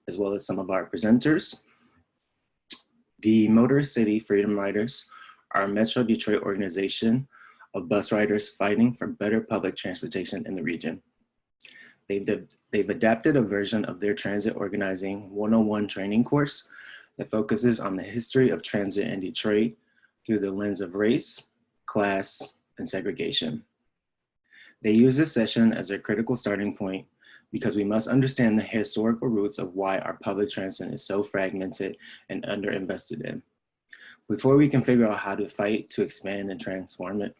as well as some of our presenters. The Motor City Freedom Riders are a Metro Detroit organization of bus riders fighting for better public transportation in the region. They've adapted a version of their transit organizing 101 training course that focuses on the history of transit in Detroit through the lens of race, class, and segregation. They use this session as a critical starting point because we must understand the historical roots of why our public transit is so fragmented and underinvested in, before we can figure out how to fight to expand and transform it.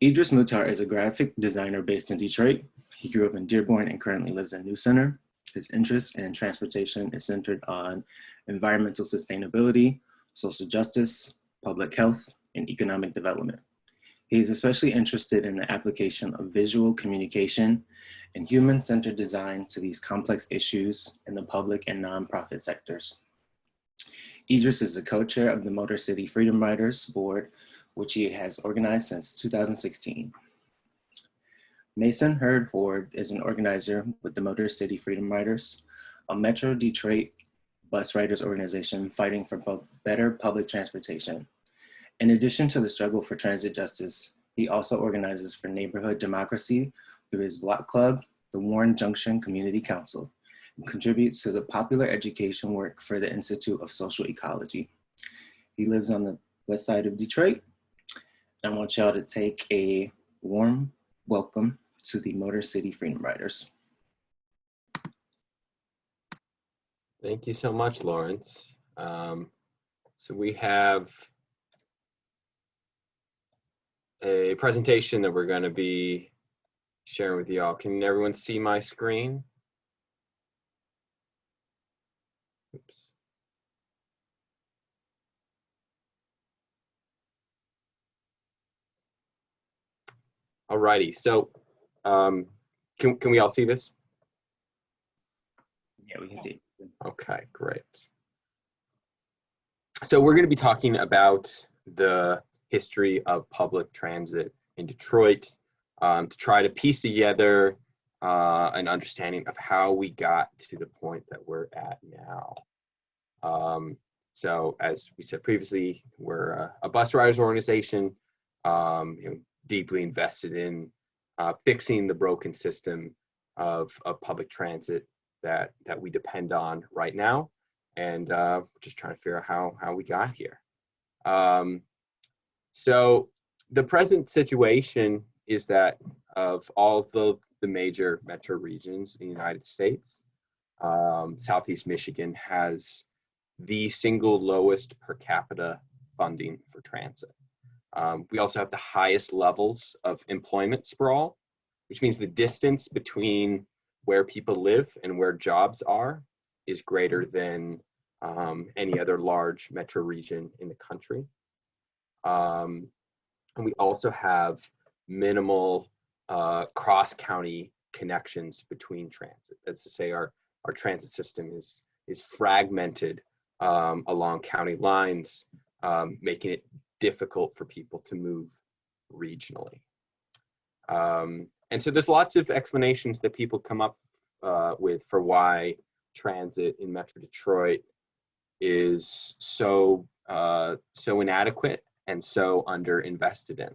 Idris Muhtar is a graphic designer based in Detroit. He grew up in Dearborn and currently lives in New Center. His interest in transportation is centered on environmental sustainability, social justice, public health, and economic development. He is especially interested in the application of visual communication and human-centered design to these complex issues in the public and nonprofit sectors. Idris is the co-chair of the Motor City Freedom Riders Board, which he has organized since 2016. Mason Hurd Ward is an organizer with the Motor City Freedom Riders, a Metro Detroit bus riders organization fighting for better public transportation. In addition to the struggle for transit justice, he also organizes for neighborhood democracy through his block club, the Warren Junction Community Council, and contributes to the popular education work for the Institute of Social Ecology. He lives on the west side of Detroit. I want y'all to take a warm welcome to the Motor City Freedom Riders. Thank you so much, Lawrence. So we have a presentation that we're going to be sharing with you all. Can everyone see my screen? Oops. Alrighty, so can we all see this? Yeah, we can see it. Okay, great. So we're going to be talking about the history of public transit in Detroit to try to piece together an understanding of how we got to the point that we're at now. So as we said previously, we're a bus riders organization, deeply invested in fixing the broken system of public transit that we depend on right now, and just trying to figure out how we got here. So the present situation is that of all the major metro regions in the United States, Southeast Michigan has the single lowest per capita funding for transit. We also have the highest levels of employment sprawl, which means the distance between where people live and where jobs are is greater than any other large metro region in the country. And we also have minimal cross-county connections between transit. That's to say our transit system is fragmented along county lines, making it difficult for people to move regionally. And so there's lots of explanations that people come up with for why transit in Metro Detroit is so inadequate and so underinvested in.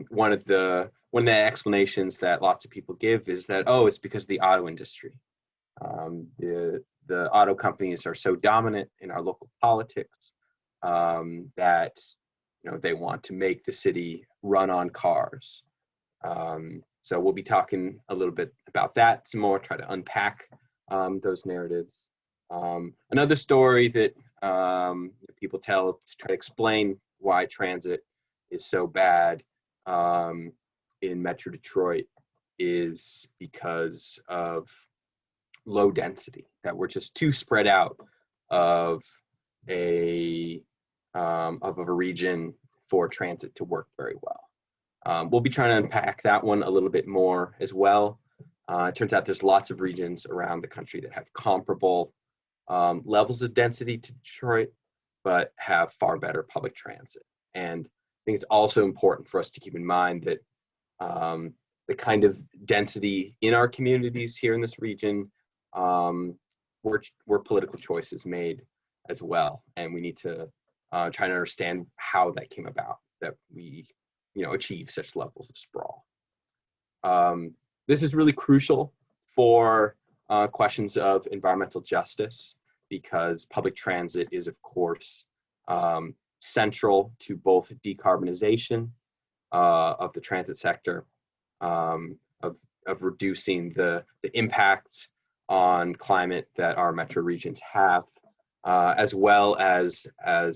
One of the explanations that lots of people give is that, oh, it's because of the auto industry. The auto companies are so dominant in our local politics that they want to make the city run on cars. So we'll be talking a little bit about that some more, try to unpack those narratives. Another story that people tell to try to explain why transit is so bad in Metro Detroit is because of low density, that we're just too spread out of a region for transit to work very well. We'll be trying to unpack that one a little bit more as well. It turns out there's lots of regions around the country that have comparable levels of density to Detroit, but have far better public transit. And I think it's also important for us to keep in mind that the kind of density in our communities here in this region were political choices made as well, and we need to try to understand how that came about, that we achieve such levels of sprawl. This is really crucial for questions of environmental justice, because public transit is, of course, central to both decarbonization of the transit sector, of reducing the impact on climate that our metro regions have, as well as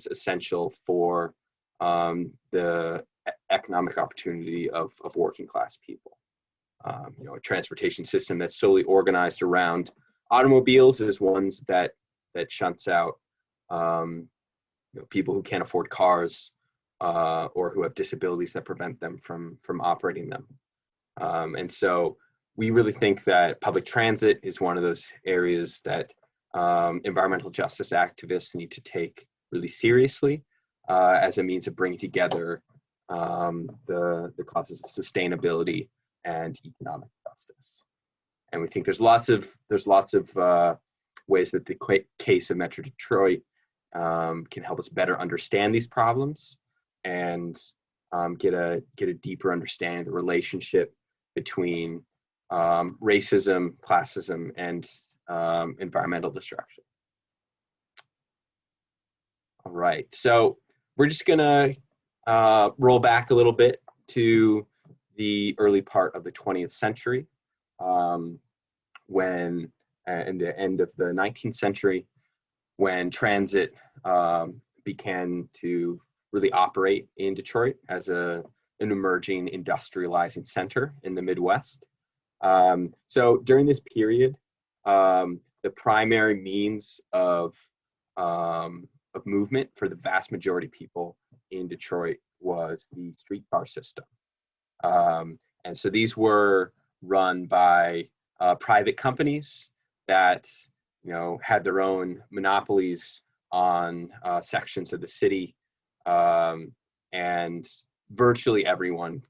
essential for the economic opportunity of working class people. A transportation system that's solely organized around automobiles is ones that shunts out people who can't afford cars or who have disabilities that prevent them from operating them. And so we really think that public transit is one of those areas that environmental justice activists need to take really seriously as a means of bringing together the causes of sustainability and economic justice. And we think there's lots of ways that the case of Metro Detroit can help us better understand these problems and get a deeper understanding of the relationship between racism, classism, and environmental destruction. All right, so we're just gonna roll back a little bit to the early part of the 20th century, when, in the end of the 19th century, when transit began to really operate in Detroit as an emerging industrializing center in the Midwest. So during this period, the primary means of movement for the vast majority of people in Detroit was the streetcar system. And so these were run by private companies that had their own monopolies on sections of the city, and virtually everyone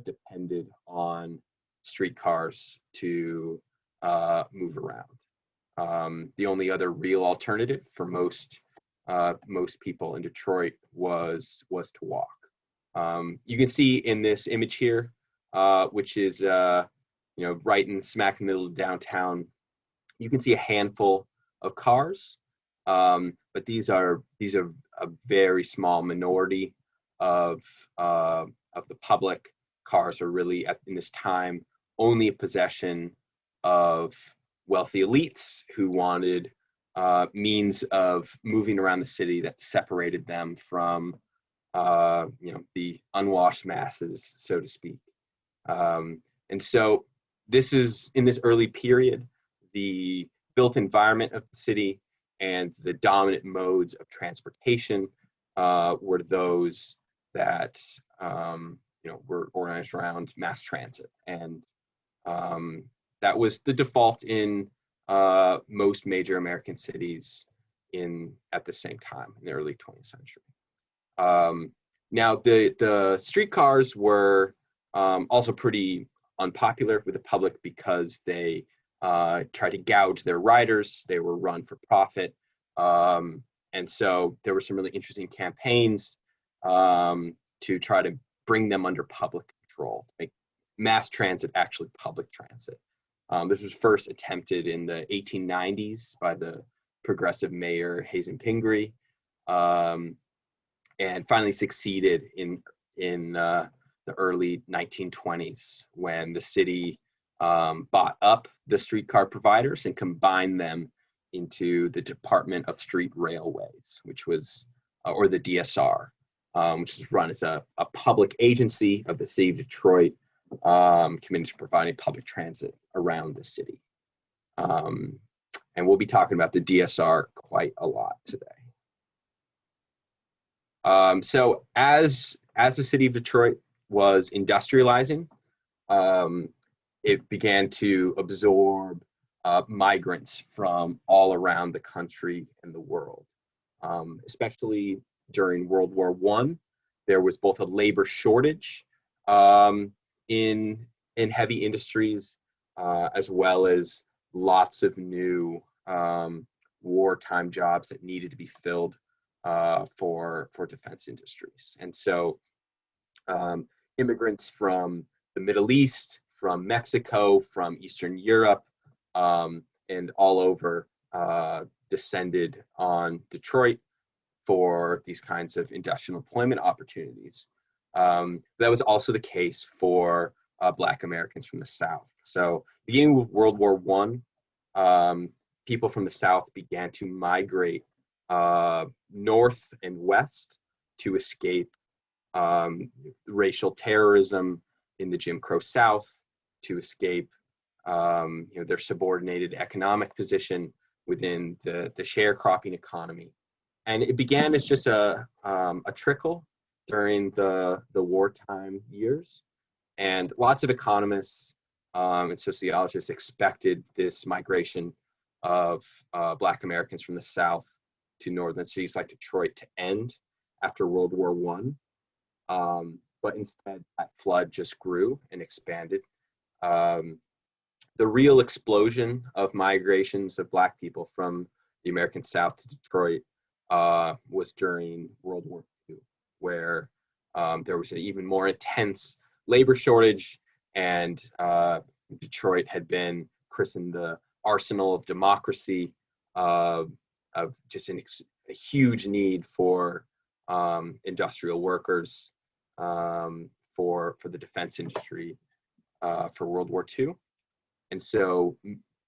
depended on streetcars to move around. The only other real alternative for most people in Detroit was to walk. You can see in this image here, which is right in smack in the middle of downtown, you can see a handful of cars, but these are a very small minority of the public. Cars are really in this time only a possession of wealthy elites who wanted means of moving around the city that separated them from the unwashed masses, so to speak. And so this is, in this early period, the built environment of the city and the dominant modes of transportation were those that were organized around mass transit, and that was the default in most major American cities at the same time in the early 20th century. Now the streetcars were also pretty unpopular with the public because they tried to gouge their riders. They were run for profit, and so there were some really interesting campaigns to try to bring them under public control, to make mass transit actually public transit. This was first attempted in the 1890s by the progressive mayor Hazen Pingree, and finally succeeded in the early 1920s when the city bought up the streetcar providers and combined them into the Department of Street Railways, which was, or the DSR, which is run as a public agency of the city of Detroit, committed to providing public transit around the city. And we'll be talking about the DSR quite a lot today. So as the city of Detroit was industrializing, it began to absorb migrants from all around the country and the world. Especially during World War I, there was both a labor shortage in heavy industries, as well as lots of new wartime jobs that needed to be filled for defense industries. And so immigrants from the Middle East, from Mexico, from Eastern Europe, and all over descended on Detroit for these kinds of industrial employment opportunities. That was also the case for Black Americans from the South. So beginning with World War I, people from the South began to migrate north and west to escape racial terrorism in the Jim Crow South, to escape their subordinated economic position within the sharecropping economy. And it began as just a trickle during the wartime years. And lots of economists and sociologists expected this migration of Black Americans from the South to northern cities like Detroit to end after World War I. But instead, that flood just grew and expanded. The real explosion of migrations of Black people from the American South to Detroit was during World War II, where there was an even more intense labor shortage, and Detroit had been christened the arsenal of democracy, of just a huge need for industrial workers, for the defense industry for World War II. And so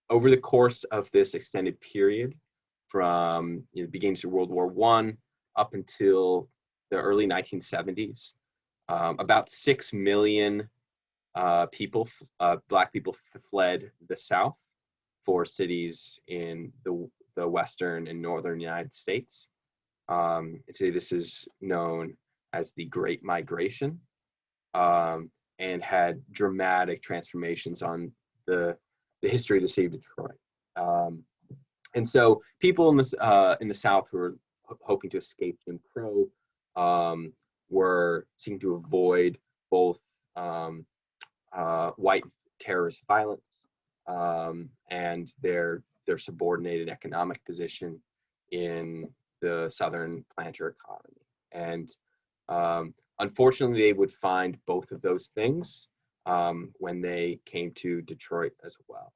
over the course of this extended period, from the beginnings of World War I up until the early 1970s, about 6 million people, Black people, fled the South for cities in the Western and Northern United States. And today this is known as the Great Migration, and had dramatic transformations on the history of the city of Detroit. And so people in the South who were hoping to escape Jim Crow were seeking to avoid both white terrorist violence and their subordinated economic position in the Southern planter economy. And unfortunately, they would find both of those things when they came to Detroit as well.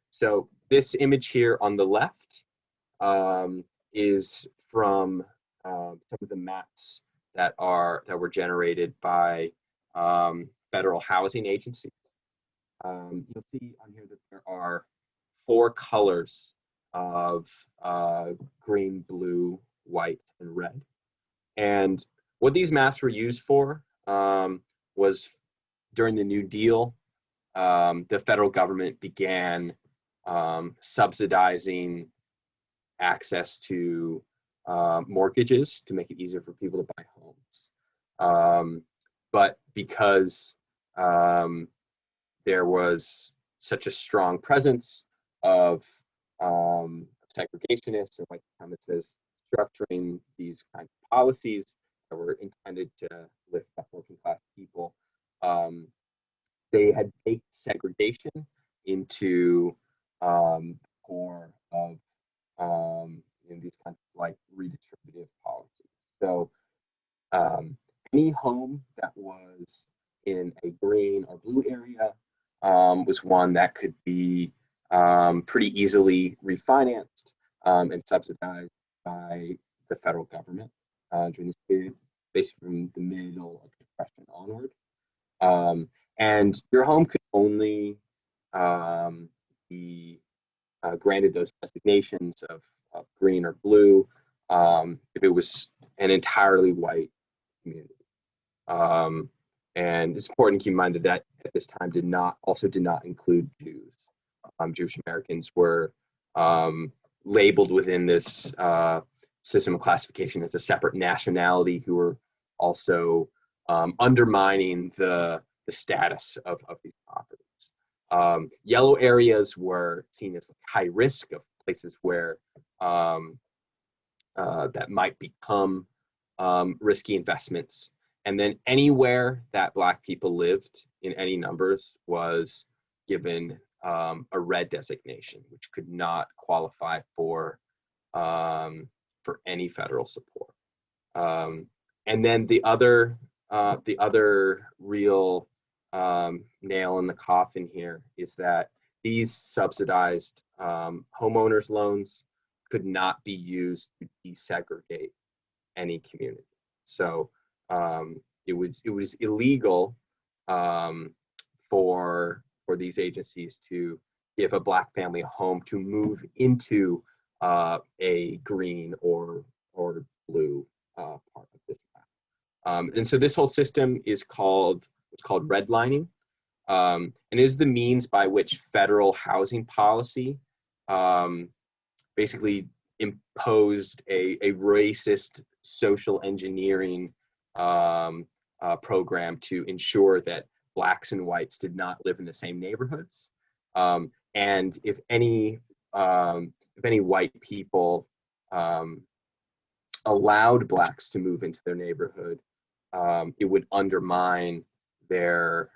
So this image here on the left is from some of the maps that were generated by federal housing agencies. You'll see on here that there are 4 colors of green, blue, white, and red. And what these maps were used for was during the New Deal, the federal government began subsidizing access to mortgages to make it easier for people to buy homes. But because there was such a strong presence of segregationists and white supremacists structuring these kinds of policies that were intended to lift up working class people, they had baked segregation into core of these kinds of like redistributive policies. So any home that was in a green or blue area was one that could be pretty easily refinanced and subsidized by the federal government during this period, basically from the middle of the Depression onward. And your home could only be granted those designations of green or blue if it was an entirely white community. And it's important to keep in mind that at this time did not include Jews. Jewish Americans were labeled within this system of classification as a separate nationality who were also undermining the status of these properties. Yellow areas were seen as high risk, of places where that might become risky investments. And then anywhere that Black people lived in any numbers was given a red designation, which could not qualify for any federal support. And then the other real nail in the coffin here is that these subsidized homeowners loans could not be used to desegregate any community. So it was illegal for these agencies to give a Black family a home to move into a green or blue part of this map. And so this whole system is called redlining, and is the means by which federal housing policy basically imposed a racist social engineering program to ensure that Blacks and whites did not live in the same neighborhoods. And if any white people allowed Blacks to move into their neighborhood, it would undermine their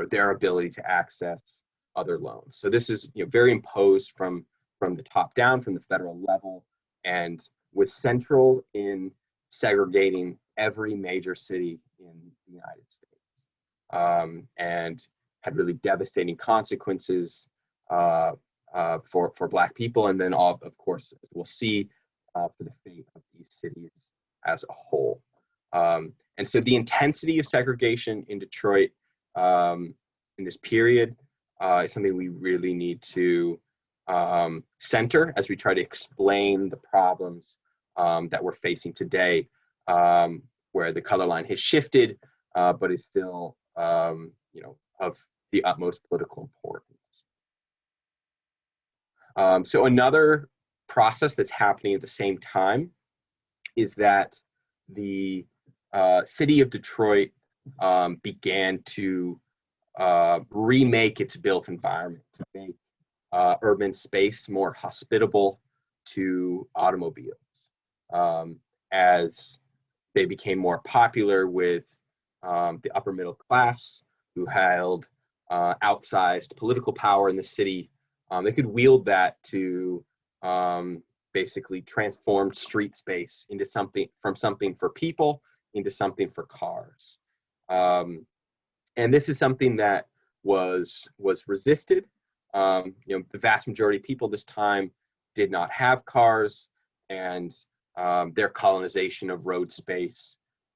their ability to access other loans. So this is very imposed from the top down, from the federal level, and was central in segregating every major city in the United States, and had really devastating consequences for Black people, and then of course, as we'll see, for the fate of these cities as a whole. And so the intensity of segregation in Detroit in this period is something we really need to center as we try to explain the problems that we're facing today, where the color line has shifted, but is still of the utmost political importance. So another process that's happening at the same time is that the city of Detroit began to remake its built environment to make urban space more hospitable to automobiles, as they became more popular with the upper middle class, who held outsized political power in the city. They could wield that to basically transform street space into something for people into something for cars. And this is something that was resisted. The vast majority of people this time did not have cars, and their colonization of road space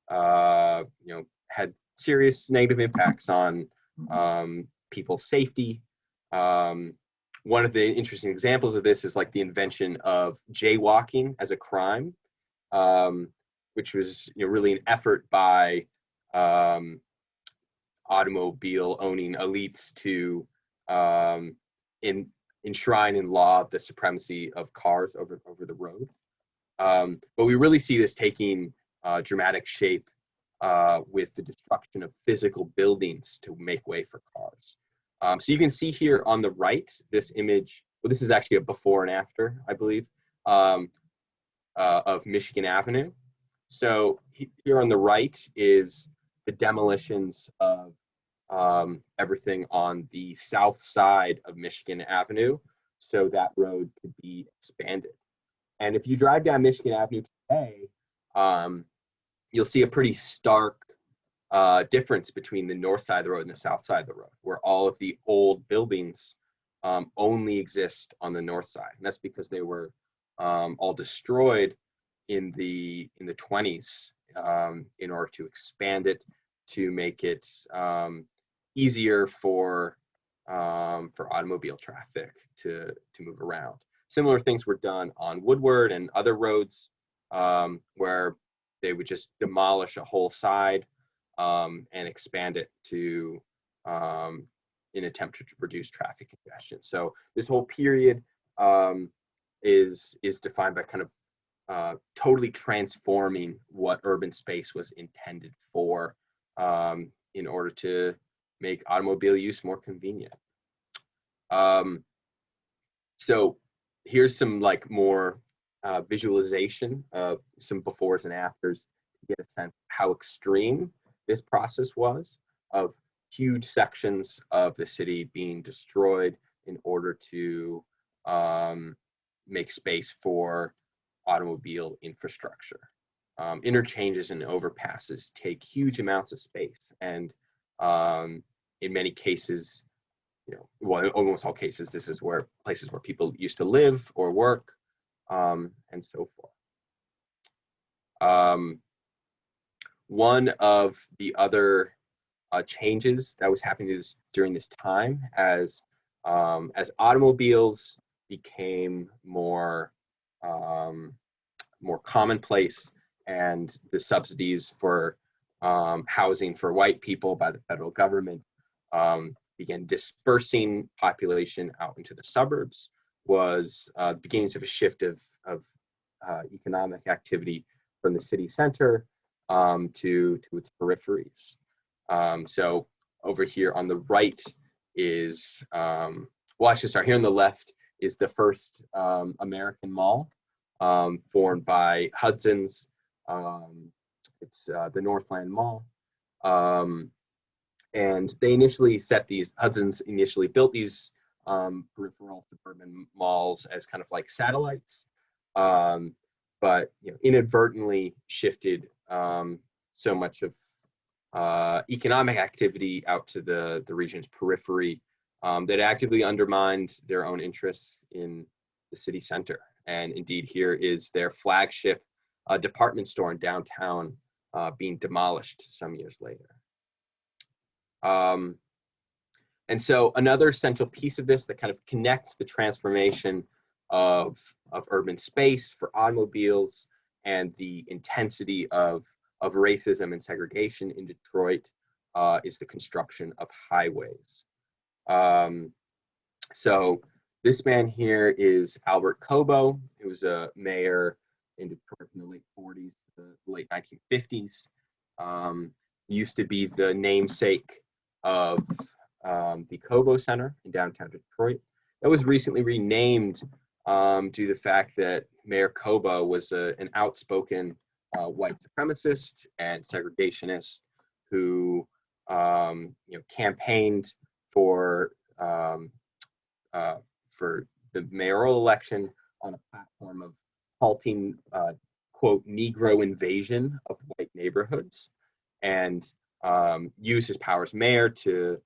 had serious negative impacts on people's safety. One of the interesting examples of this is like the invention of jaywalking as a crime, which was really an effort by automobile owning elites to enshrine in law the supremacy of cars over the road. But we really see this taking dramatic shape with the destruction of physical buildings to make way for cars. So you can see here on the right, this image, well, this is actually a before and after, I believe, of Michigan Avenue. So here on the right is the demolitions of everything on the south side of Michigan Avenue, so that road could be expanded. And if you drive down Michigan Avenue today, you'll see a pretty stark difference between the north side of the road and the south side of the road, where all of the old buildings only exist on the north side. And that's because they were all destroyed in the 20s in order to expand it, to make it easier for automobile traffic to move around. Similar things were done on Woodward and other roads, where they would just demolish a whole side and expand it to in an attempt to reduce traffic congestion. So this whole period is defined by kind of totally transforming what urban space was intended for, in order to make automobile use more convenient. So here's some like more visualization of some befores and afters to get a sense of how extreme this process was of huge sections of the city being destroyed in order to make space for automobile infrastructure. Interchanges and overpasses take huge amounts of space, and in many cases, well, in almost all cases, this is where places where people used to live or work, and so forth. One of the other changes that was happening during this time, as automobiles became more commonplace, and the subsidies for housing for white people by the federal government began dispersing population out into the suburbs, was beginnings of a shift of economic activity from the city center to its peripheries. So over here on the right is, well, I should start here on the left is the first American mall formed by Hudson's. It's the Northland Mall. And they initially Hudson's initially built these peripheral suburban malls as kind of like satellites, but inadvertently shifted so much of economic activity out to the region's periphery that actively undermined their own interests in the city center. And indeed, here is their flagship department store in downtown being demolished some years later. And so another central piece of this that kind of connects the transformation of urban space for automobiles and the intensity of racism and segregation in Detroit is the construction of highways. So this man here is Albert Cobo, who was a mayor in Detroit from the late 40s to the late 1950s. Used to be the namesake of the Cobo Center in downtown Detroit. That was recently renamed due to the fact that Mayor Cobo was an outspoken white supremacist and segregationist who campaigned for the mayoral election on a platform of halting quote Negro invasion of white neighborhoods, and used his power as mayor to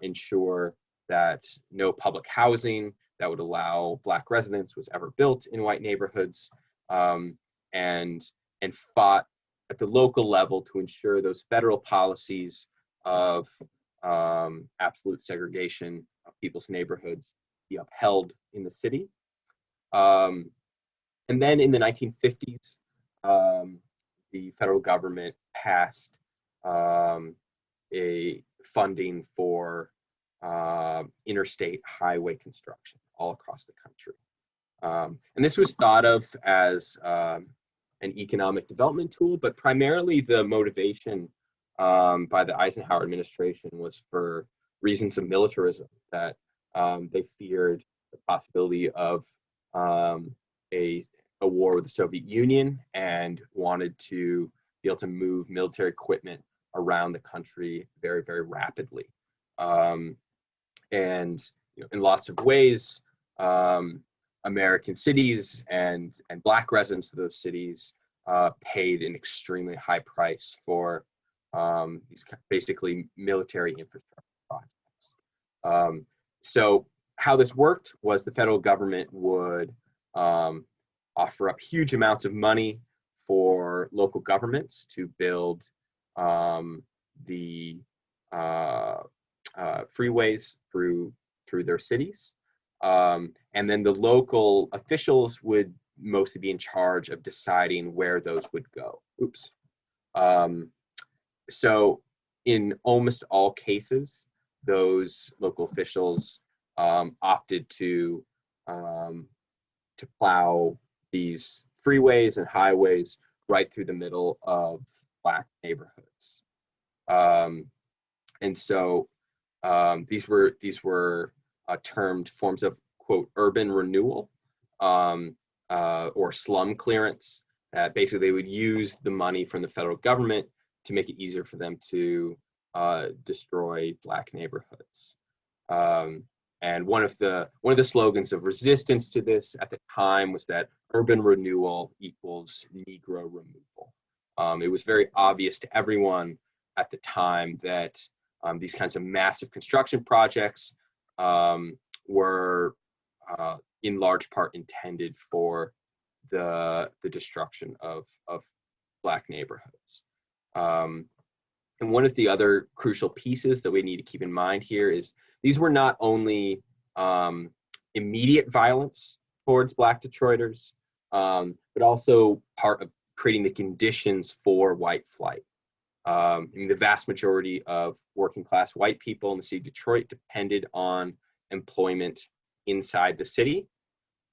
ensure that no public housing that would allow Black residents was ever built in white neighborhoods, and fought at the local level to ensure those federal policies of absolute segregation of people's neighborhoods be upheld in the city. And then in the 1950s, the federal government passed a funding for interstate highway construction all across the country. And this was thought of as an economic development tool, but primarily the motivation by the Eisenhower administration was for reasons of militarism, that they feared the possibility of a war with the Soviet Union and wanted to be able to move military equipment around the country very, very rapidly. And in lots of ways, American cities and Black residents of those cities paid an extremely high price for these basically military infrastructure projects. So how this worked was the federal government would offer up huge amounts of money for local governments to build the freeways through their cities. And then the local officials would mostly be in charge of deciding where those would go. Oops. So in almost all cases, those local officials opted to plow these freeways and highways right through the middle of Black neighborhoods. And so these were termed forms of quote urban renewal or slum clearance. Basically, they would use the money from the federal government to make it easier for them to destroy Black neighborhoods. And one of the slogans of resistance to this at the time was that urban renewal equals Negro removal. It was very obvious to everyone at the time that these kinds of massive construction projects were in large part intended for the destruction of Black neighborhoods. And one of the other crucial pieces that we need to keep in mind here is these were not only immediate violence towards Black Detroiters, but also part of creating the conditions for white flight. I mean, the vast majority of working class white people in the city of Detroit depended on employment inside the city.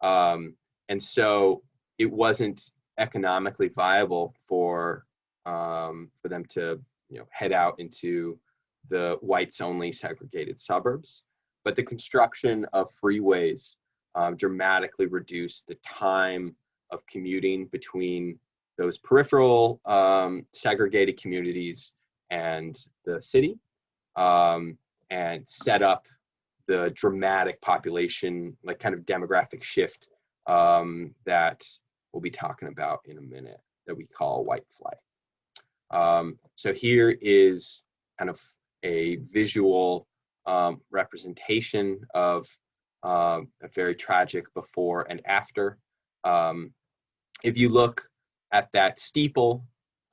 And so it wasn't economically viable for them to head out into the whites-only segregated suburbs. But the construction of freeways dramatically reduced the time of commuting between those peripheral segregated communities and the city, and set up the dramatic population, like kind of demographic shift that we'll be talking about in a minute, that we call white flight. So here is kind of a visual representation of a very tragic before and after. If you look at that steeple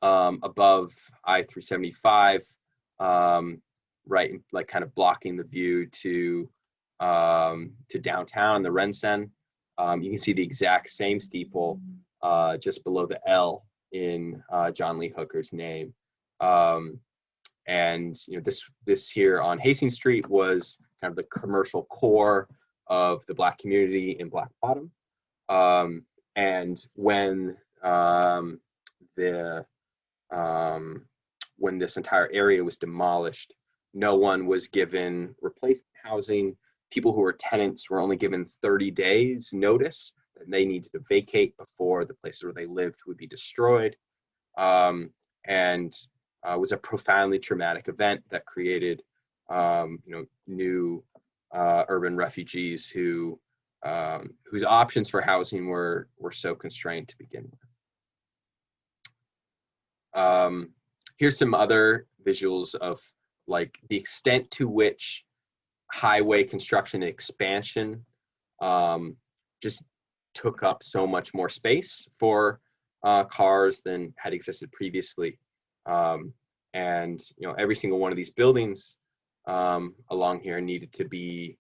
above I-375, right, like kind of blocking the view to downtown, the Rensen, you can see the exact same steeple just below the L in John Lee Hooker's name. And this here on Hastings Street was kind of the commercial core of the Black community in Black Bottom. And when this entire area was demolished, no one was given replacement housing. People who were tenants were only given 30 days notice that they needed to vacate before the places where they lived would be destroyed. And it was a profoundly traumatic event that created new urban refugees whose options for housing were so constrained to begin with. Here's some other visuals of like the extent to which highway construction expansion just took up so much more space for cars than had existed previously. And every single one of these buildings along here needed to be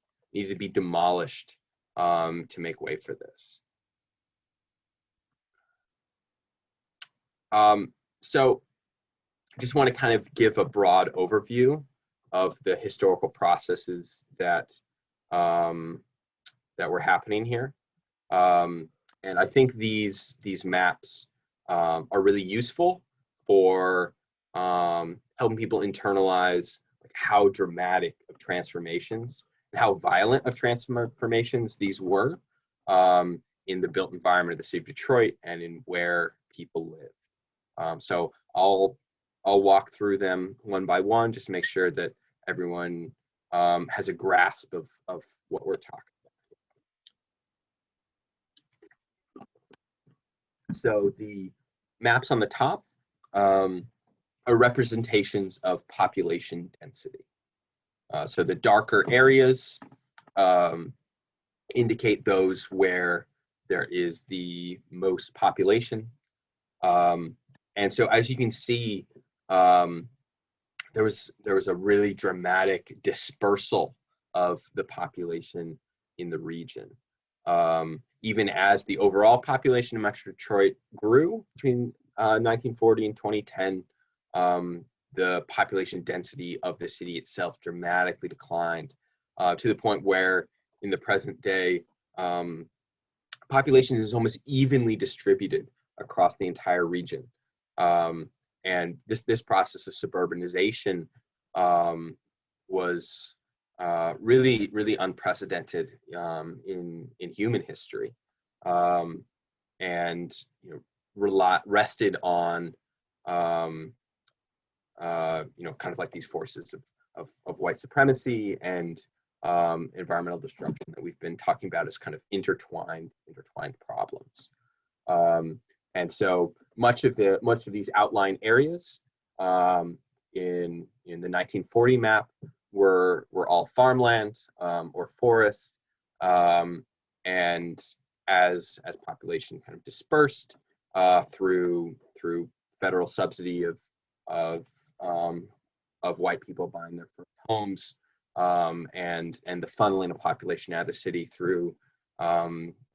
demolished to make way for this. So I just want to kind of give a broad overview of the historical processes that were happening here. And I think these maps are really useful for helping people internalize like how dramatic of transformations and how violent of transformations these were in the built environment of the city of Detroit and in where people live. So I'll walk through them one by one just to make sure that everyone has a grasp of what we're talking about. So the maps on the top are representations of population density. So the darker areas indicate those where there is the most population. And so as you can see, there was a really dramatic dispersal of the population in the region. Even as the overall population of Metro Detroit grew between 1940 and 2010, the population density of the city itself dramatically declined to the point where in the present day, population is almost evenly distributed across the entire region. And this process of suburbanization was really, really unprecedented in human history, and rested on kind of like these forces of white supremacy and environmental destruction that we've been talking about as kind of intertwined problems. And so much of these outlying areas in the 1940 map were all farmland or forests, and as population kind of dispersed through federal subsidy of white people buying their first homes, and the funneling of population out of the city through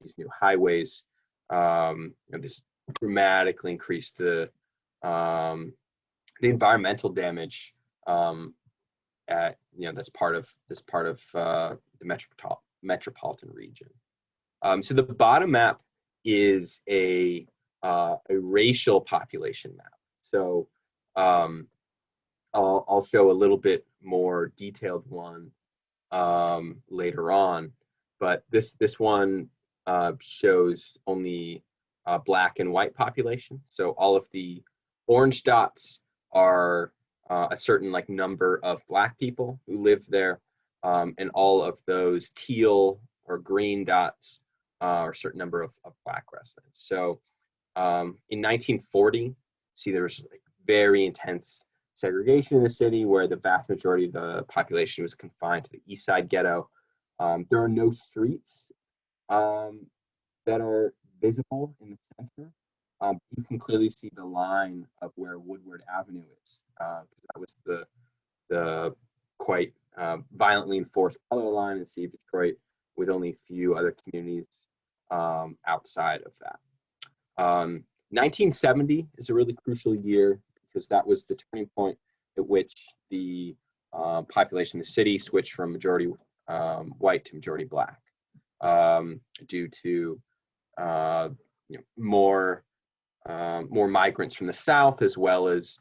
these new highways, this dramatically increased the environmental damage that's part of the metropolitan region. So the bottom map is a racial population map. So I'll show a little bit more detailed one later on, but this one shows only Black and white population. So all of the orange dots are a certain number of Black people who live there, and all of those teal or green dots are a certain number of Black residents. So in 1940, see, there was very intense segregation in the city where the vast majority of the population was confined to the East Side ghetto. There are no streets that are visible in the center. You can clearly see the line of where Woodward Avenue is, because that was the quite violently enforced color line in the city of Detroit, with only a few other communities outside of that. 1970 is a really crucial year because that was the turning point at which the population of the city switched from majority white to majority Black, due to more migrants from the South, as well as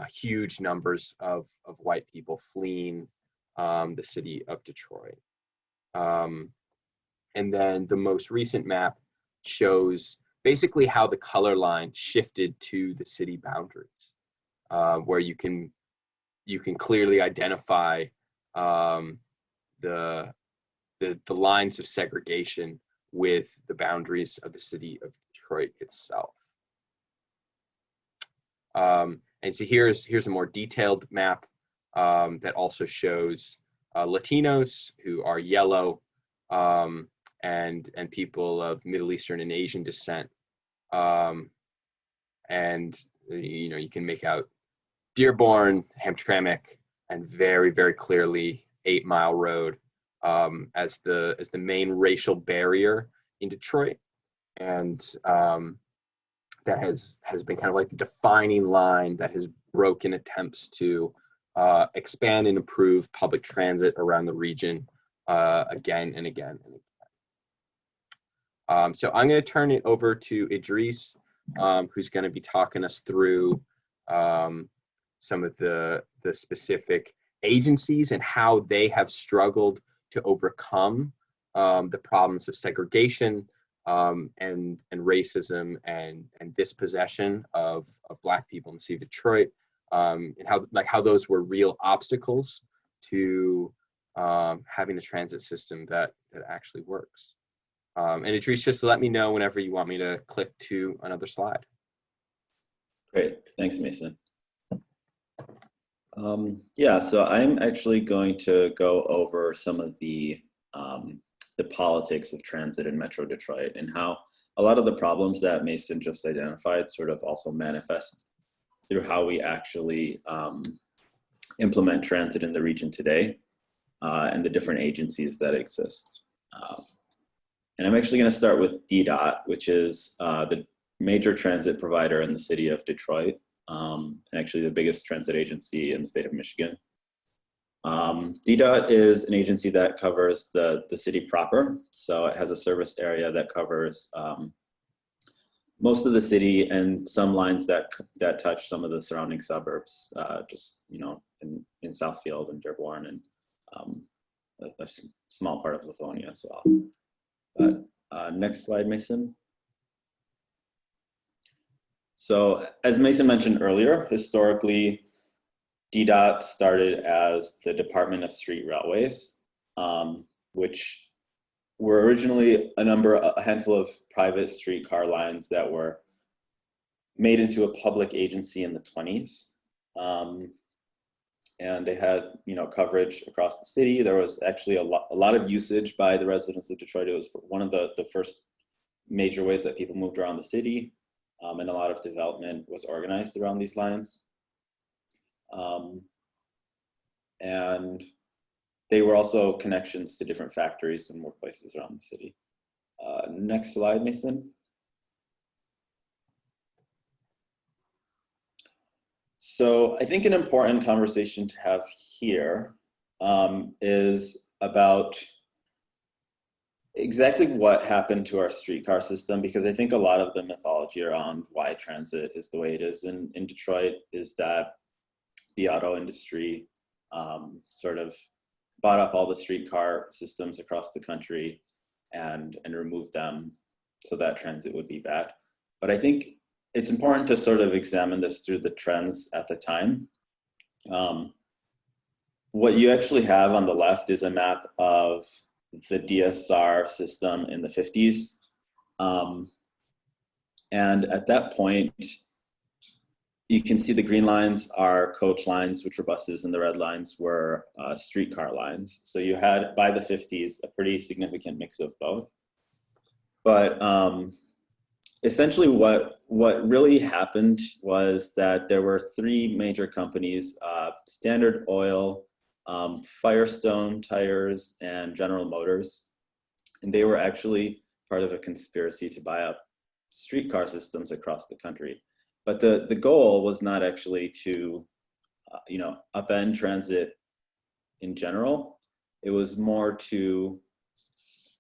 huge numbers of white people fleeing the city of Detroit. And then the most recent map shows basically how the color line shifted to the city boundaries, where you can clearly identify the lines of segregation with the boundaries of the city of Detroit itself. And so here's a more detailed map that also shows Latinos, who are yellow, and people of Middle Eastern and Asian descent. And you can make out Dearborn, Hamtramck, and very, very clearly 8 Mile Road as the main racial barrier in Detroit. And that has been kind of like the defining line that has broken attempts to expand and improve public transit around the region again and again and again. So I'm going to turn it over to Idris, who's going to be talking us through some of the specific agencies and how they have struggled to overcome the problems of segregation and racism and dispossession of Black people in the city of Detroit, and how those were real obstacles to having a transit system that actually works. And Idris, just let me know whenever you want me to click to another slide. Great, thanks, Mason. Yeah, so I'm actually going to go over some of the politics of transit in Metro Detroit and how a lot of the problems that Mason just identified sort of also manifest through how we actually implement transit in the region today and the different agencies that exist. And I'm actually going to start with DDOT, which is the major transit provider in the city of Detroit, and actually the biggest transit agency in the state of Michigan. DDOT is an agency that covers the city proper. So it has a service area that covers most of the city and some lines that touch some of the surrounding suburbs, just, in Southfield and Dearborn and a small part of Livonia as well. But next slide, Mason. So as Mason mentioned earlier, historically, DDOT started as the Department of Street Railways, which were originally a handful of private streetcar lines that were made into a public agency in the 20s. And they had, coverage across the city. There was actually a lot of usage by the residents of Detroit. It was one of the first major ways that people moved around the city, and a lot of development was organized around these lines. And they were also connections to different factories and workplaces around the city. Next slide, Mason. So I think an important conversation to have here is about exactly what happened to our streetcar system, because I think a lot of the mythology around why transit is the way it is in Detroit is that the auto industry sort of bought up all the streetcar systems across the country and removed them so that transit would be bad. But I think it's important to sort of examine this through the trends at the time. What you actually have on the left is a map of the DSR system in the 50s. And at that point, you can see the green lines are coach lines, which were buses, and the red lines were streetcar lines. So you had, by the 50s, a pretty significant mix of both. But essentially what really happened was that there were three major companies, Standard Oil, Firestone Tires, and General Motors. And they were actually part of a conspiracy to buy up streetcar systems across the country. But the goal was not actually to, upend transit in general. It was more to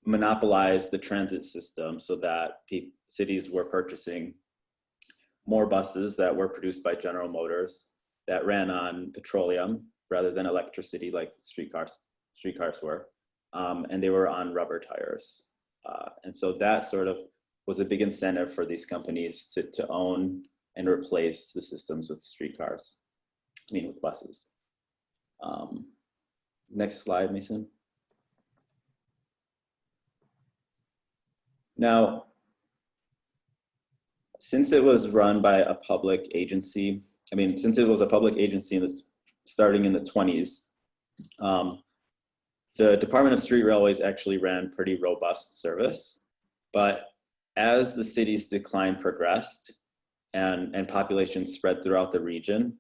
monopolize the transit system so that cities were purchasing more buses that were produced by General Motors that ran on petroleum rather than electricity like streetcars were. And they were on rubber tires. And so that sort of was a big incentive for these companies to own and replace the systems with with buses. Next slide, Mason. Now, since it was run by a public agency, since it was a public agency starting in the 20s, the Department of Street Railways actually ran pretty robust service. But as the city's decline progressed and population spread throughout the region,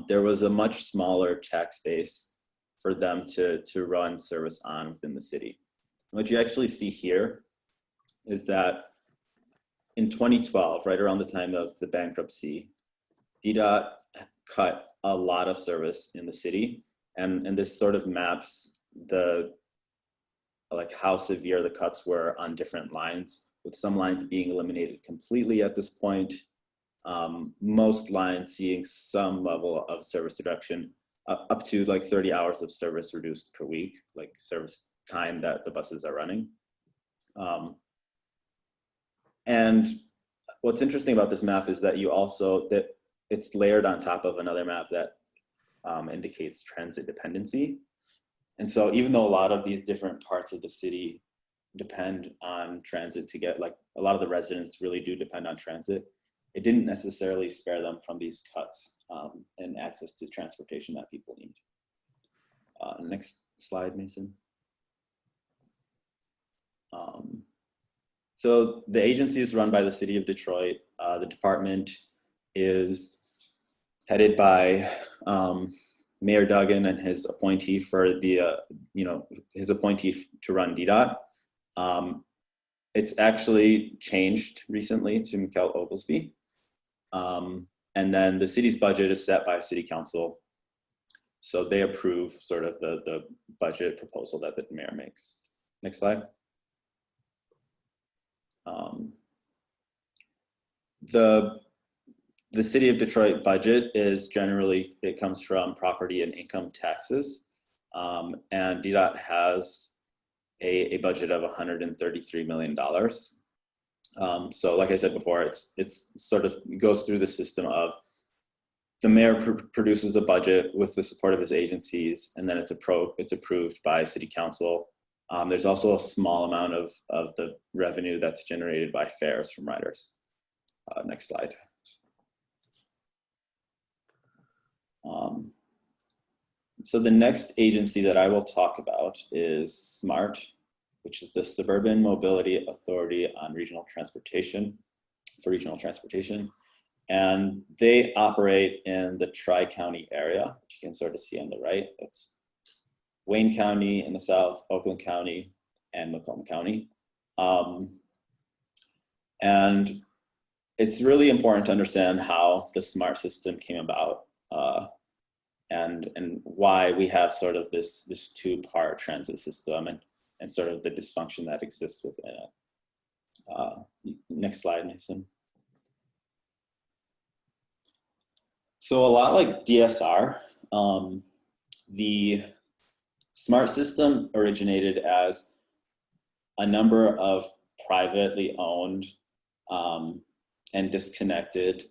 there was a much smaller tax base for them to run service on within the city. What you actually see here is that in 2012, right around the time of the bankruptcy, DDOT cut a lot of service in the city, and this sort of maps how severe the cuts were on different lines, with some lines being eliminated completely at this point, most lines seeing some level of service reduction, up to 30 hours of service reduced per week, service time that the buses are running. And what's interesting about this map is that it's layered on top of another map that indicates transit dependency. And so even though a lot of these different parts of the city depend on transit to get, a lot of the residents really do depend on transit, it didn't necessarily spare them from these cuts and access to transportation that people need. Next slide, Mason. So the agency is run by the city of Detroit. The department is headed by Mayor Duggan and his appointee his appointee to run DDOT. It's actually changed recently to Mikhail Oglesby. And then the city's budget is set by city council. So they approve sort of the budget proposal that the mayor makes. Next slide. The city of Detroit budget is generally, it comes from property and income taxes. And DDOT has a budget of $133 million. So like I said before, it's sort of goes through the system of the mayor produces a budget with the support of his agencies, and then it's approved by city council. There's also a small amount of the revenue that's generated by fares from riders. Next slide. So the next agency that I will talk about is SMART, which is the Suburban Mobility Authority on Regional Transportation, for regional transportation. And they operate in the Tri-County area, which you can sort of see on the right. It's Wayne County in the south, Oakland County, and Macomb County. And it's really important to understand how the SMART system came about, and why we have sort of this two-part transit system and sort of the dysfunction that exists within it. Next slide, Mason. So a lot like DSR, the SMART system originated as a number of privately owned and disconnected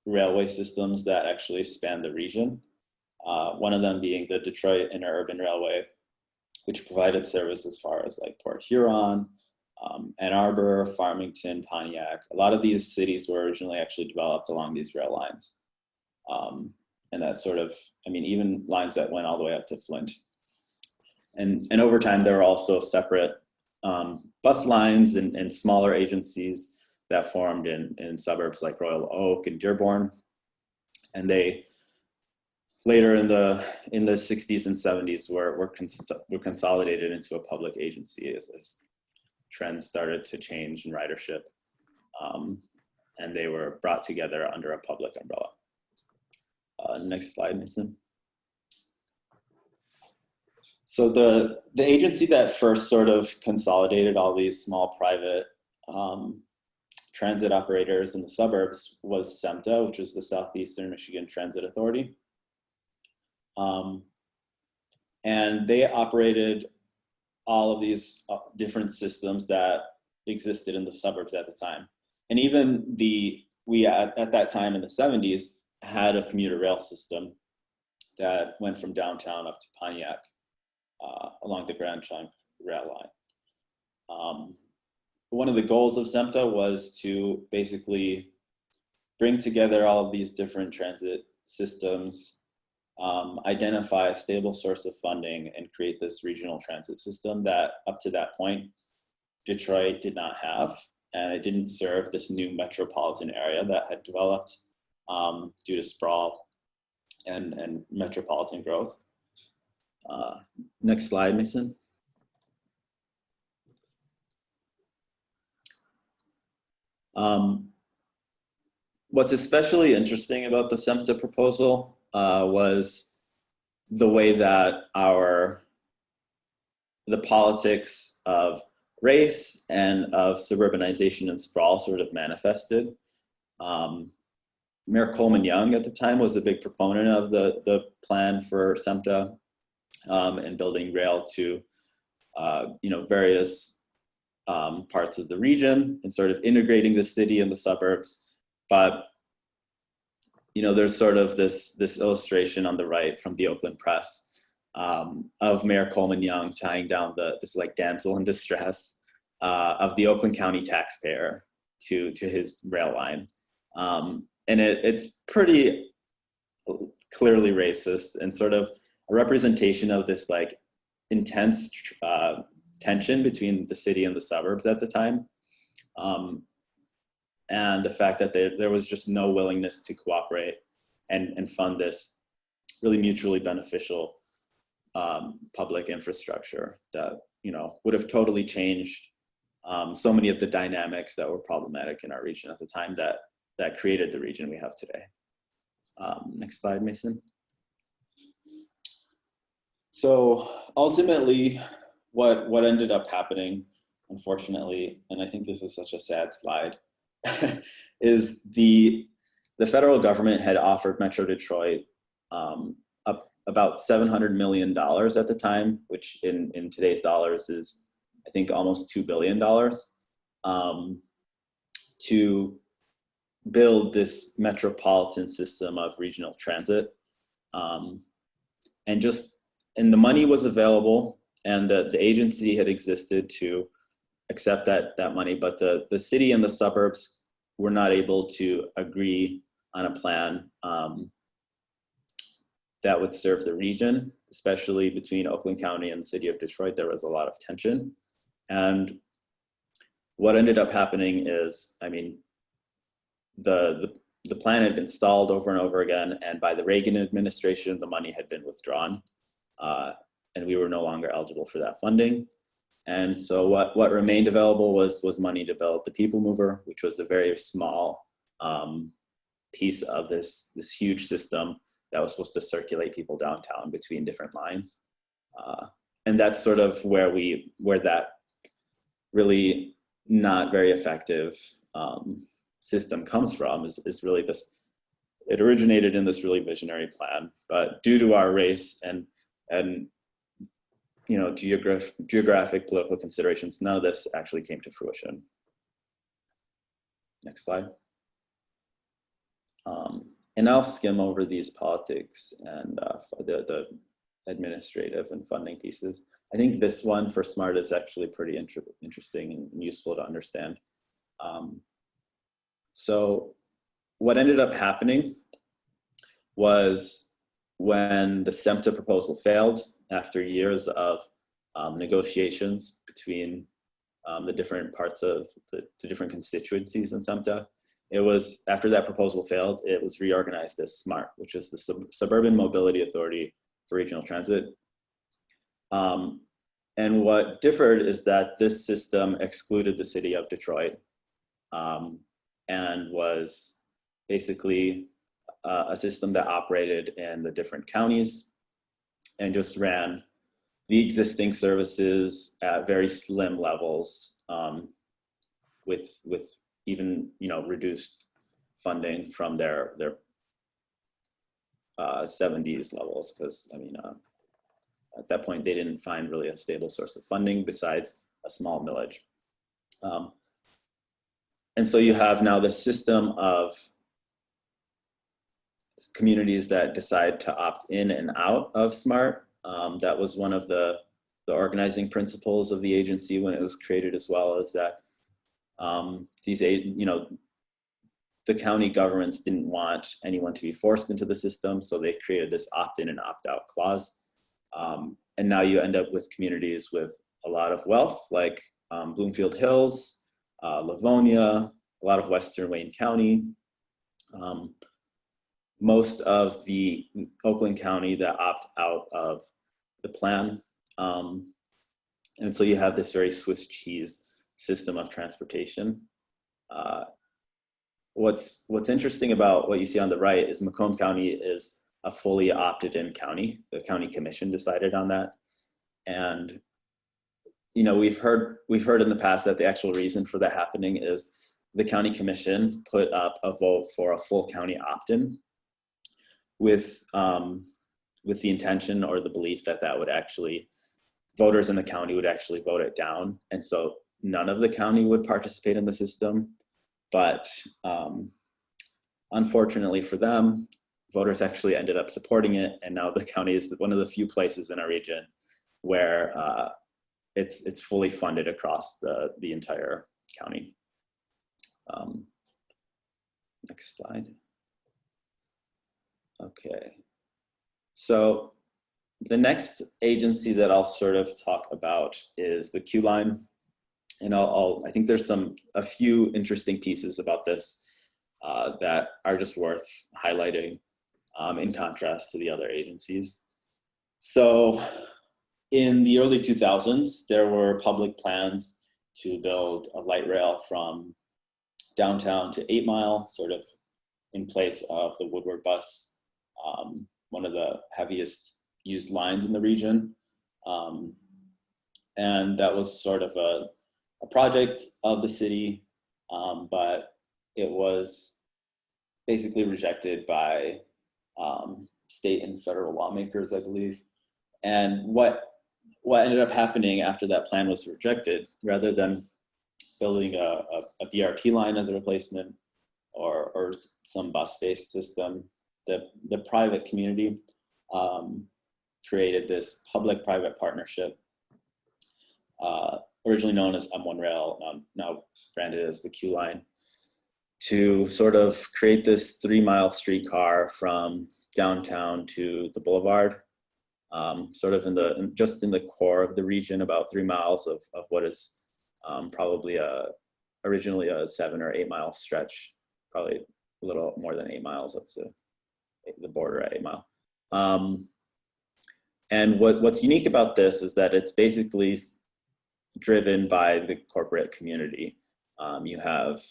railway systems that actually span the region. One of them being the Detroit Interurban Railway, which provided service as far as like Port Huron, Ann Arbor, Farmington, Pontiac. A lot of these cities were originally actually developed along these rail lines. And that sort of, I mean, even lines that went all the way up to Flint. And over time, there were also separate bus lines and smaller agencies that formed in suburbs like Royal Oak and Dearborn. And they later in the 60s and 70s were consolidated into a public agency as trends started to change in ridership. And they were brought together under a public umbrella. Next slide, Mason. So the agency that first sort of consolidated all these small private transit operators in the suburbs was SEMTA, which is the Southeastern Michigan Transit Authority. And they operated all of these different systems that existed in the suburbs at the time. And even we at that time in the 70s had a commuter rail system that went from downtown up to Pontiac along the Grand Trunk rail line. One of the goals of SEMTA was to basically bring together all of these different transit systems, identify a stable source of funding, and create this regional transit system that up to that point, Detroit did not have, and it didn't serve this new metropolitan area that had developed due to sprawl and metropolitan growth. Next slide, Mason. What's especially interesting about the SEMTA proposal was the way that the politics of race and of suburbanization and sprawl sort of manifested. Mayor Coleman Young at the time was a big proponent of the plan for SEMTA and building rail to various parts of the region and sort of integrating the city and the suburbs. But there's sort of this illustration on the right from the Oakland Press of Mayor Coleman Young tying down this like damsel in distress of the Oakland County taxpayer to his rail line. And it's pretty clearly racist and sort of a representation of this like intense tension between the city and the suburbs at the time. And the fact that there was just no willingness to cooperate and fund this really mutually beneficial public infrastructure that would have totally changed so many of the dynamics that were problematic in our region at the time that created the region we have today. Next slide, Mason. So ultimately, what ended up happening, unfortunately, and I think this is such a sad slide, is the federal government had offered Metro Detroit about $700 million at the time, which in today's dollars is, I think, almost $2 billion, to build this metropolitan system of regional transit. And the money was available, and the agency had existed to accept that money, but the city and the suburbs were not able to agree on a plan that would serve the region, especially between Oakland County and the city of Detroit. There was a lot of tension. And what ended up happening is, I mean, the plan had been stalled over and over again, and by the Reagan administration, the money had been withdrawn, and we were no longer eligible for that funding. And so what remained available was money to build the People Mover, which was a very small piece of this huge system that was supposed to circulate people downtown between different lines. And that's sort of where that really not very effective system comes from, is really this. It originated in this really visionary plan, but due to our race and you know, geographic political considerations, none of this actually came to fruition. Next slide. And I'll skim over these politics and the administrative and funding pieces. I think this one for SMART is actually pretty interesting and useful to understand. So what ended up happening was, when the SEMTA proposal failed, after years of negotiations between the different parts of the different constituencies in SEMTA, it was, after that proposal failed, it was reorganized as SMART, which is the Suburban Mobility Authority for Regional Transit. And what differed is that this system excluded the city of Detroit, and was basically a system that operated in the different counties and just ran the existing services at very slim levels, with even, you know, reduced funding from their 70s levels, because I mean, at that point they didn't find really a stable source of funding besides a small millage. And so you have now this system of communities that decide to opt in and out of SMART. That was one of the organizing principles of the agency when it was created, as well as that you know, the county governments didn't want anyone to be forced into the system, so they created this opt-in and opt-out clause. And now you end up with communities with a lot of wealth, like Bloomfield Hills, Livonia, a lot of Western Wayne County, most of the Oakland County that opt out of the plan. And so you have this very Swiss cheese system of transportation. What's interesting about what you see on the right is Macomb County is a fully opted in county. The county commission decided on that. And you know, we've heard in the past that the actual reason for that happening is the county commission put up a vote for a full county opt-in with the intention or the belief that would actually, voters in the county would actually vote it down. And so none of the county would participate in the system. But unfortunately for them, voters actually ended up supporting it. And now the county is one of the few places in our region where it's fully funded across the entire county. Next slide. Okay, so the next agency that I'll sort of talk about is the Q line. And I think there's a few interesting pieces about this that are just worth highlighting in contrast to the other agencies. So in the early 2000s, there were public plans to build a light rail from downtown to 8 Mile, sort of in place of the Woodward bus, one of the heaviest used lines in the region. And that was sort of a project of the city, but it was basically rejected by state and federal lawmakers, I believe. And what ended up happening after that plan was rejected, rather than building a BRT line as a replacement, or some bus-based system. The private community created this public-private partnership, originally known as M1 Rail, now branded as the Q Line, to sort of create this 3-mile streetcar from downtown to the boulevard, sort of just in the core of the region, about 3 miles of what is probably originally a 7 or 8 mile stretch, probably a little more than 8 miles up to the border at 8 Mile. And what's unique about this is that it's basically driven by the corporate community. You have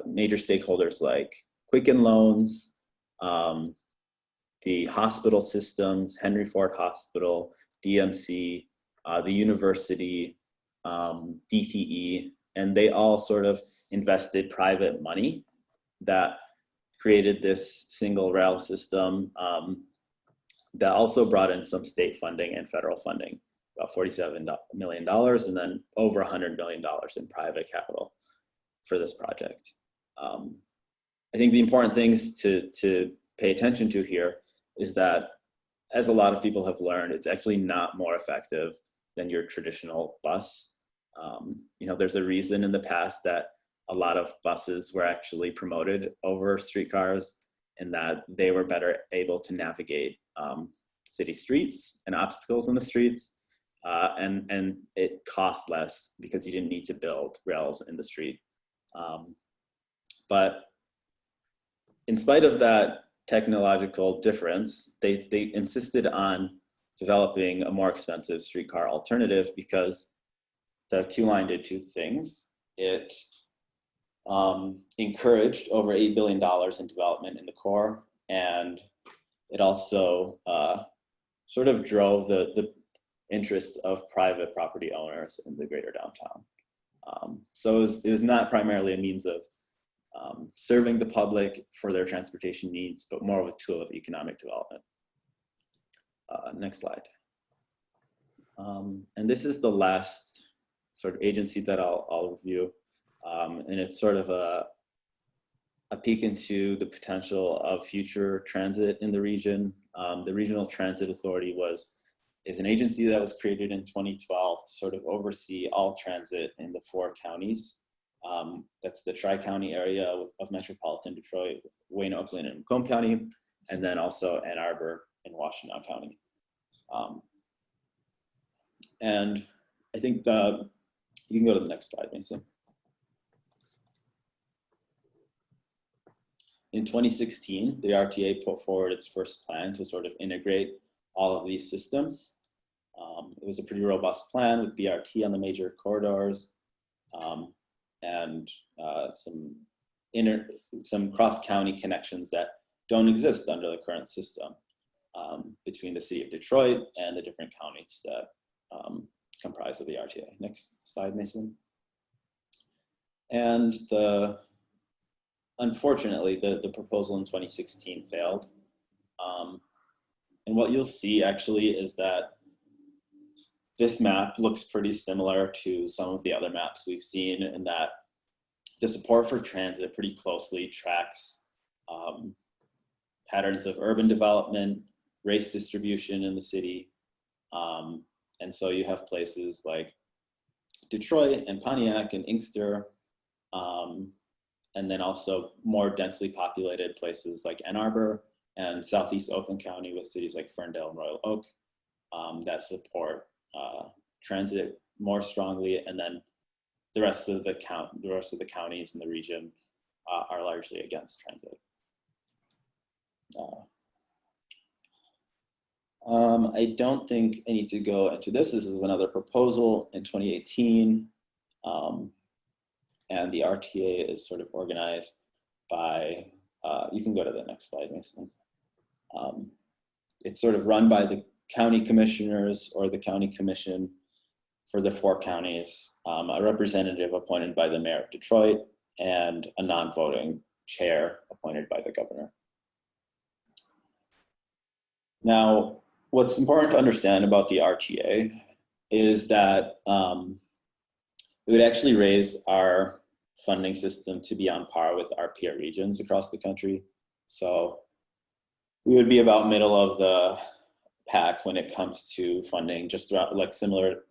major stakeholders like Quicken Loans, the hospital systems, Henry Ford Hospital, DMC, the university, DTE, and they all sort of invested private money that created this single rail system that also brought in some state funding and federal funding, about $47 million, and then over $100 million in private capital for this project. I think the important things to pay attention to here is that, as a lot of people have learned, it's actually not more effective than your traditional bus. There's a reason in the past that a lot of buses were actually promoted over streetcars, and that they were better able to navigate city streets and obstacles in the streets, and it cost less because you didn't need to build rails in the street. But in spite of that technological difference, they insisted on developing a more expensive streetcar alternative because the Q Line did two things. It encouraged over $8 billion in development in the core, and it also sort of drove the interest of private property owners in the greater downtown. So it was not primarily a means of serving the public for their transportation needs, but more of a tool of economic development. Next slide. And this is the last sort of agency that I'll review. And it's sort of a peek into the potential of future transit in the region. The Regional Transit Authority is an agency that was created in 2012 to sort of oversee all transit in the 4 counties. That's the Tri-County area of metropolitan Detroit, with Wayne, Oakland, and Macomb County, and then also Ann Arbor and Washtenaw County. And I think you can go to the next slide, Mason. In 2016, the RTA put forward its first plan to sort of integrate all of these systems. It was a pretty robust plan with BRT on the major corridors, and some cross-county connections that don't exist under the current system between the city of Detroit and the different counties that comprise of the RTA. Next slide, Mason. And unfortunately, the proposal in 2016 failed. And what you'll see actually is that this map looks pretty similar to some of the other maps we've seen, in that the support for transit pretty closely tracks patterns of urban development, race distribution in the city. And so you have places like Detroit and Pontiac and Inkster, and then also more densely populated places like Ann Arbor and Southeast Oakland County, with cities like Ferndale and Royal Oak that support transit more strongly, and then the rest of the counties in the region are largely against transit. I don't think I need to go into this. This is another proposal in 2018, and the RTA is sort of organized by, you can go to the next slide, Mason. It's sort of run by the county commissioners or the county commission for the 4 counties, a representative appointed by the mayor of Detroit, and a non-voting chair appointed by the governor. Now, what's important to understand about the RTA is that it would actually raise our funding system to be on par with our peer regions across the country. So we would be about middle of the pack when it comes to funding, just around, like similar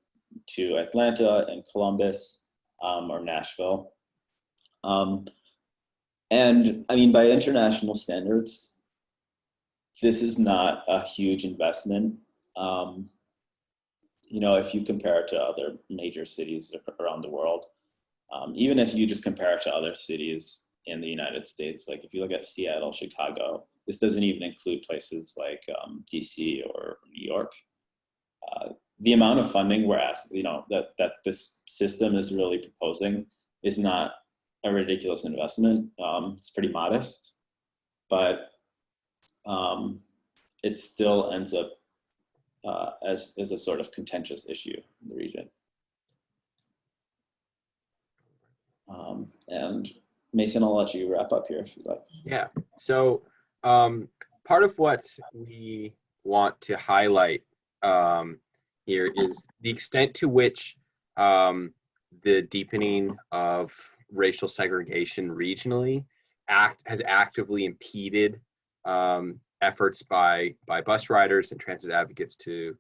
to Atlanta and Columbus or Nashville. And I mean, by international standards, this is not a huge investment. You know, if you compare it to other major cities around the world, even if you just compare it to other cities in the United States, like if you look at Seattle, Chicago, this doesn't even include places like DC or New York. The amount of funding we're asking, you know, that this system is really proposing is not a ridiculous investment. It's pretty modest, but it still ends up as a sort of contentious issue in the region. And Mason, I'll let you wrap up here if you'd like. Yeah, so part of what we want to highlight here is the extent to which the deepening of racial segregation regionally has actively impeded efforts by bus riders and transit advocates to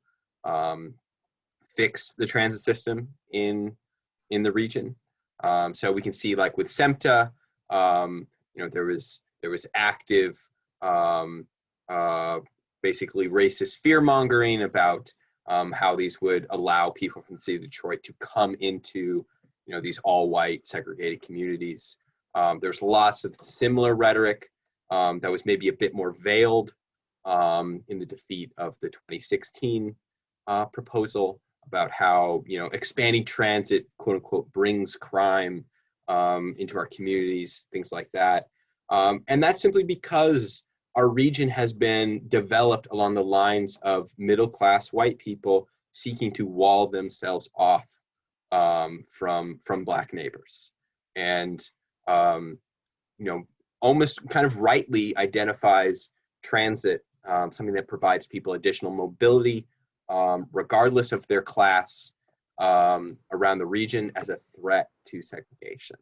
fix the transit system in the region. So we can see, like with SEMTA, you know, there was active basically racist fear mongering about how these would allow people from the city of Detroit to come into, you know, these all-white segregated communities. There's lots of similar rhetoric that was maybe a bit more veiled in the defeat of the 2016 proposal about how, you know, expanding transit, quote unquote, brings crime into our communities, things like that. And that's simply because our region has been developed along the lines of middle-class white people seeking to wall themselves off from Black neighbors. And, you know, almost kind of rightly identifies transit, something that provides people additional mobility, regardless of their class, around the region, as a threat to segregation.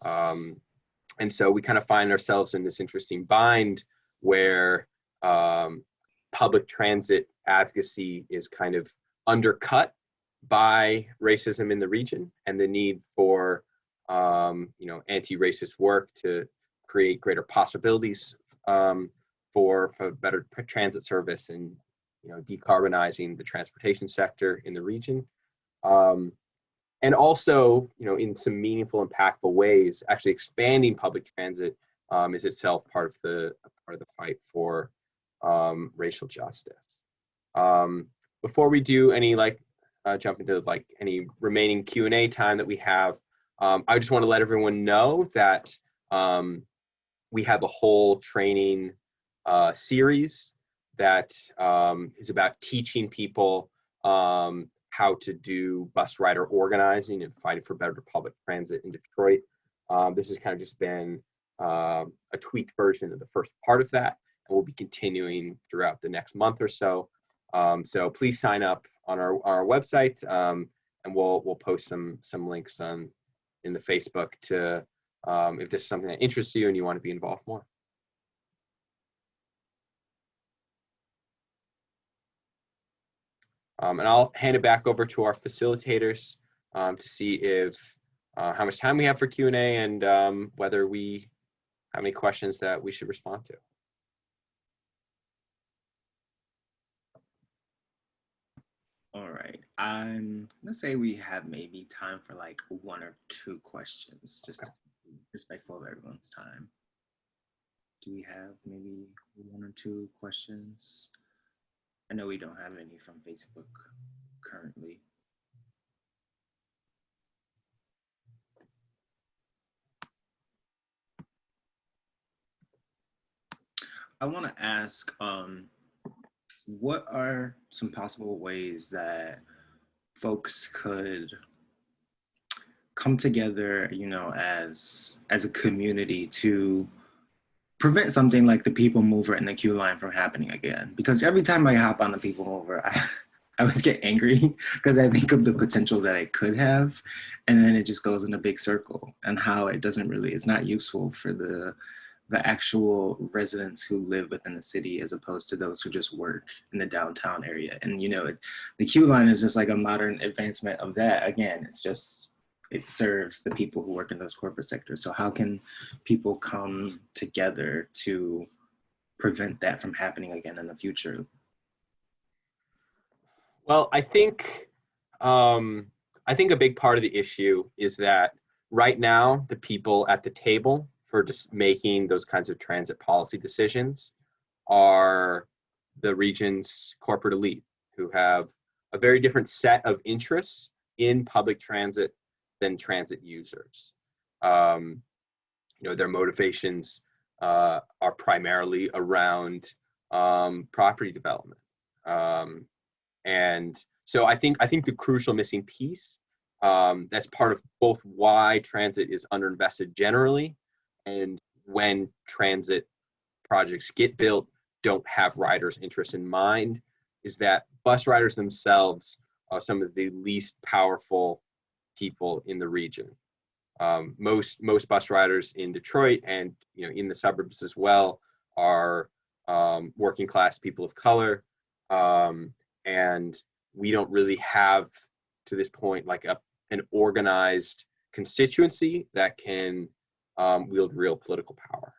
And so we kind of find ourselves in this interesting bind where public transit advocacy is kind of undercut by racism in the region and the need for you know, anti-racist work to create greater possibilities for better transit service and, you know, decarbonizing the transportation sector in the region. And also, you know, in some meaningful, impactful ways, actually expanding public transit is itself part of the fight for racial justice. Before we do any jump into any remaining Q&A time that we have, I just want to let everyone know that we have a whole training series that is about teaching people how to do bus rider organizing and fighting for better public transit in Detroit. This has kind of just been a tweaked version of the first part of that, and we'll be continuing throughout the next month or so. So please sign up on our website, and we'll post some links in the Facebook to if this is something that interests you and you want to be involved more. And I'll hand it back over to our facilitators to see if how much time we have for Q&A and whether we have any questions that we should respond to. All right, I'm gonna say we have maybe time for like 1 or 2 questions, just to be respectful of everyone's time. Do we have maybe 1 or 2 questions? I know we don't have any from Facebook currently. I want to ask, what are some possible ways that folks could come together, you know, as a community to prevent something like the People Mover and the queue line from happening again? Because every time I hop on the People Mover, I always get angry because I think of the potential that I could have, and then it just goes in a big circle, and how it doesn't really, it's not useful for the actual residents who live within the city, as opposed to those who just work in the downtown area. And the Q line is just like a modern advancement of that. Again, it's just, it serves the people who work in those corporate sectors. So how can people come together to prevent that from happening again in the future? Well, I think a big part of the issue is that right now the people at the table for just making those kinds of transit policy decisions are the region's corporate elite, who have a very different set of interests in public transit than transit users. Their motivations are primarily around property development. And so I think the crucial missing piece, that's part of both why transit is underinvested generally, and when transit projects get built don't have riders' interests in mind, is that bus riders themselves are some of the least powerful people in the region. Most bus riders in Detroit and in the suburbs as well are working class people of color, and we don't really have to this point like an organized constituency that can wield real political power.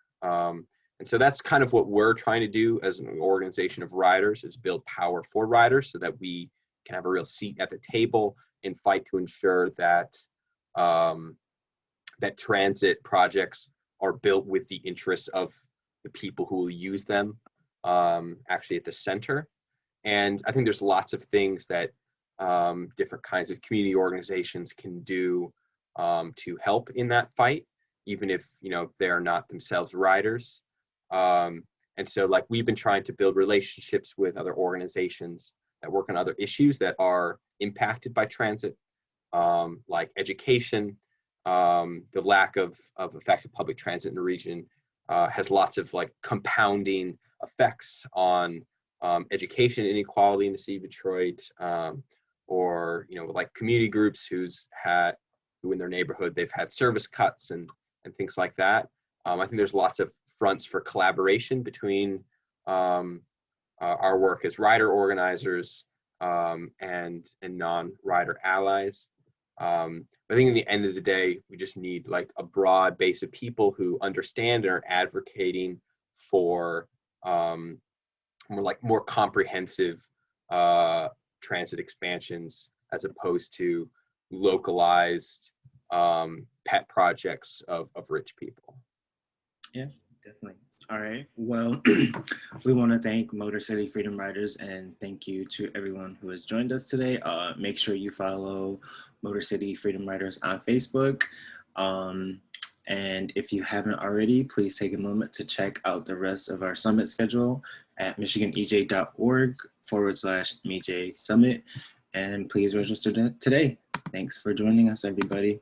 And so that's kind of what we're trying to do as an organization of riders, is build power for riders so that we can have a real seat at the table and fight to ensure that that transit projects are built with the interests of the people who will use them actually at the center. And I think there's lots of things that different kinds of community organizations can do to help in that fight, even if they're not themselves riders. And so like we've been trying to build relationships with other organizations that work on other issues that are impacted by transit, like education. The lack of effective public transit in the region has lots of like compounding effects on education inequality in the city of Detroit, or like community groups who in their neighborhood they've had service cuts and things like that. I think there's lots of fronts for collaboration between our work as rider organizers and non-rider allies. I think in the end of the day, we just need like a broad base of people who understand and are advocating for more comprehensive transit expansions, as opposed to localized pet projects of rich people. Yeah, definitely. All right. Well, we want to thank Motor City Freedom Riders, and thank you to everyone who has joined us today. Make sure you follow Motor City Freedom Riders on Facebook. And if you haven't already, please take a moment to check out the rest of our summit schedule at michiganej.org/MeJ Summit. And please register today. Thanks for joining us, everybody.